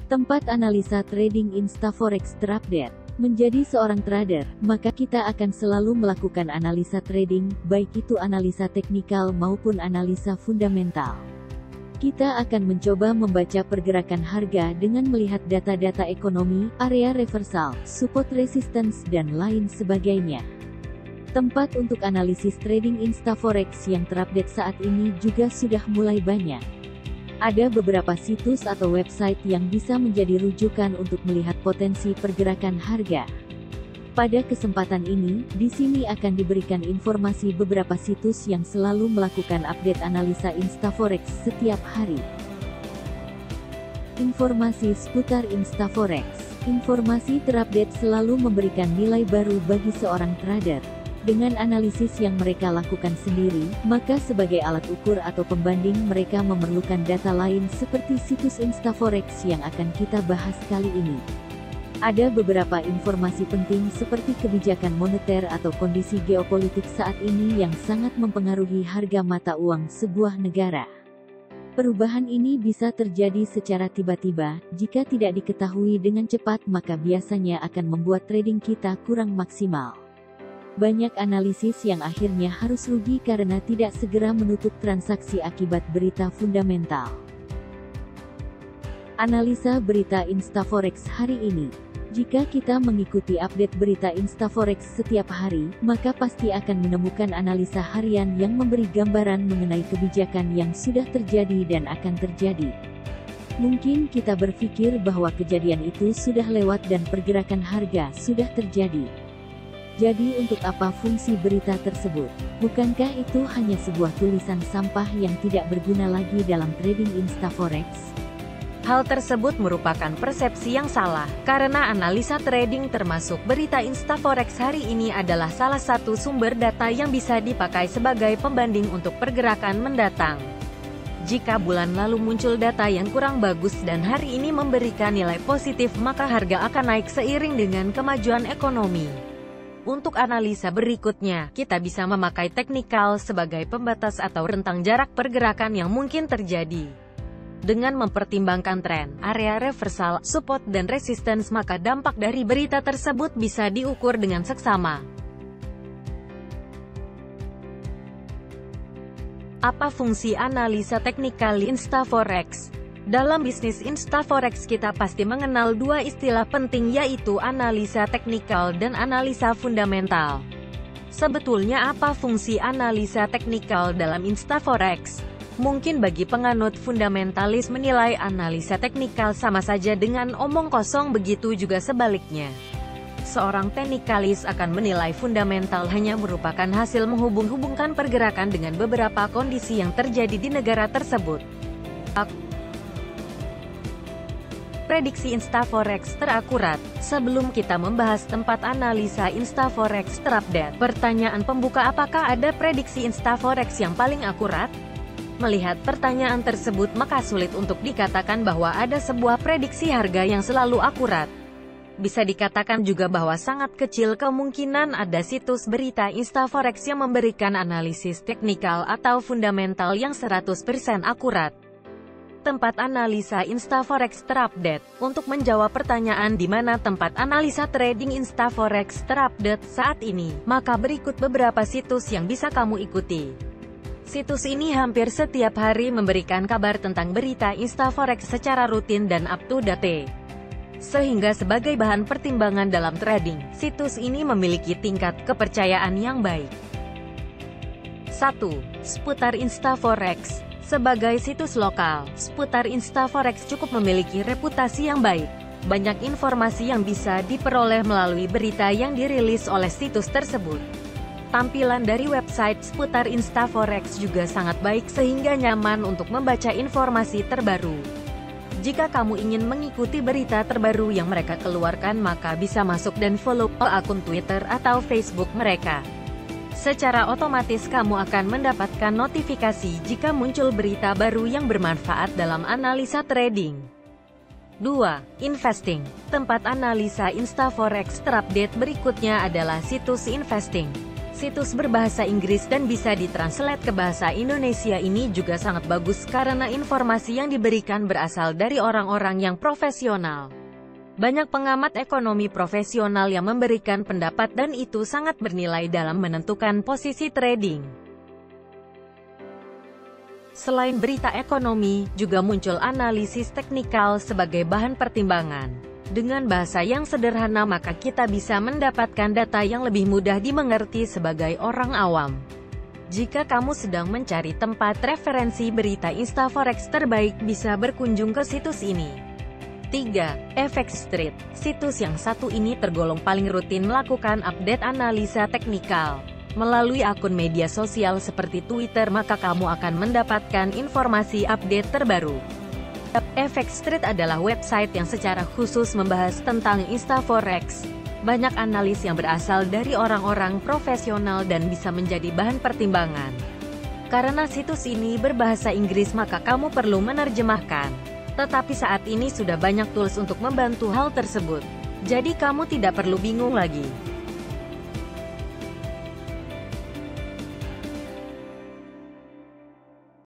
Tempat analisa trading Instaforex terupdate. Menjadi seorang trader, maka kita akan selalu melakukan analisa trading, baik itu analisa teknikal maupun analisa fundamental. Kita akan mencoba membaca pergerakan harga dengan melihat data-data ekonomi, area reversal, support resistance dan lain sebagainya. Tempat untuk analisis trading Instaforex yang terupdate saat ini juga sudah mulai banyak. Ada beberapa situs atau website yang bisa menjadi rujukan untuk melihat potensi pergerakan harga. Pada kesempatan ini, di sini akan diberikan informasi beberapa situs yang selalu melakukan update analisa Instaforex setiap hari. Informasi seputar Instaforex. Informasi terupdate selalu memberikan nilai baru bagi seorang trader. Dengan analisis yang mereka lakukan sendiri, maka sebagai alat ukur atau pembanding mereka memerlukan data lain seperti situs Instaforex yang akan kita bahas kali ini. Ada beberapa informasi penting seperti kebijakan moneter atau kondisi geopolitik saat ini yang sangat mempengaruhi harga mata uang sebuah negara. Perubahan ini bisa terjadi secara tiba-tiba, jika tidak diketahui dengan cepat maka biasanya akan membuat trading kita kurang maksimal. Banyak analisis yang akhirnya harus rugi karena tidak segera menutup transaksi akibat berita fundamental. Analisa berita Instaforex hari ini. Jika kita mengikuti update berita Instaforex setiap hari, maka pasti akan menemukan analisa harian yang memberi gambaran mengenai kebijakan yang sudah terjadi dan akan terjadi. Mungkin kita berpikir bahwa kejadian itu sudah lewat dan pergerakan harga sudah terjadi. Jadi untuk apa fungsi berita tersebut? Bukankah itu hanya sebuah tulisan sampah yang tidak berguna lagi dalam trading Instaforex? Hal tersebut merupakan persepsi yang salah, karena analisa trading termasuk berita Instaforex hari ini adalah salah satu sumber data yang bisa dipakai sebagai pembanding untuk pergerakan mendatang. Jika bulan lalu muncul data yang kurang bagus dan hari ini memberikan nilai positif, maka harga akan naik seiring dengan kemajuan ekonomi. Untuk analisa berikutnya, kita bisa memakai teknikal sebagai pembatas atau rentang jarak pergerakan yang mungkin terjadi. Dengan mempertimbangkan tren, area reversal, support dan resistance, maka dampak dari berita tersebut bisa diukur dengan seksama. Apa fungsi analisa teknikal Instaforex? Dalam bisnis Instaforex kita pasti mengenal dua istilah penting, yaitu analisa teknikal dan analisa fundamental. Sebetulnya apa fungsi analisa teknikal dalam Instaforex? Mungkin bagi penganut fundamentalis menilai analisa teknikal sama saja dengan omong kosong, begitu juga sebaliknya. Seorang teknikalis akan menilai fundamental hanya merupakan hasil menghubung-hubungkan pergerakan dengan beberapa kondisi yang terjadi di negara tersebut. Prediksi Instaforex terakurat. Sebelum kita membahas tempat analisa Instaforex terupdate, pertanyaan pembuka, apakah ada prediksi Instaforex yang paling akurat? Melihat pertanyaan tersebut, maka sulit untuk dikatakan bahwa ada sebuah prediksi harga yang selalu akurat. Bisa dikatakan juga bahwa sangat kecil kemungkinan ada situs berita Instaforex yang memberikan analisis teknikal atau fundamental yang 100% akurat. Tempat analisa Instaforex terupdate. Untuk menjawab pertanyaan di mana tempat analisa trading Instaforex terupdate saat ini, maka berikut beberapa situs yang bisa kamu ikuti. Situs ini hampir setiap hari memberikan kabar tentang berita Instaforex secara rutin dan up to date. Sehingga sebagai bahan pertimbangan dalam trading, situs ini memiliki tingkat kepercayaan yang baik. 1. Seputar Instaforex. Sebagai situs lokal, seputar Instaforex cukup memiliki reputasi yang baik. Banyak informasi yang bisa diperoleh melalui berita yang dirilis oleh situs tersebut. Tampilan dari website seputar Instaforex juga sangat baik sehingga nyaman untuk membaca informasi terbaru. Jika kamu ingin mengikuti berita terbaru yang mereka keluarkan, maka bisa masuk dan follow akun Twitter atau Facebook mereka. Secara otomatis kamu akan mendapatkan notifikasi jika muncul berita baru yang bermanfaat dalam analisa trading. 2. Investing. Tempat analisa Instaforex terupdate berikutnya adalah situs investing. Situs berbahasa Inggris dan bisa ditranslate ke bahasa Indonesia ini juga sangat bagus karena informasi yang diberikan berasal dari orang-orang yang profesional. Banyak pengamat ekonomi profesional yang memberikan pendapat dan itu sangat bernilai dalam menentukan posisi trading. Selain berita ekonomi, juga muncul analisis teknikal sebagai bahan pertimbangan. Dengan bahasa yang sederhana maka kita bisa mendapatkan data yang lebih mudah dimengerti sebagai orang awam. Jika kamu sedang mencari tempat referensi berita Instaforex terbaik bisa berkunjung ke situs ini. 3. FX Street. Situs yang satu ini tergolong paling rutin melakukan update analisa teknikal. Melalui akun media sosial seperti Twitter maka kamu akan mendapatkan informasi update terbaru. FX Street adalah website yang secara khusus membahas tentang Instaforex. Banyak analis yang berasal dari orang-orang profesional dan bisa menjadi bahan pertimbangan. Karena situs ini berbahasa Inggris maka kamu perlu menerjemahkan. Tetapi saat ini sudah banyak tools untuk membantu hal tersebut. Jadi kamu tidak perlu bingung lagi.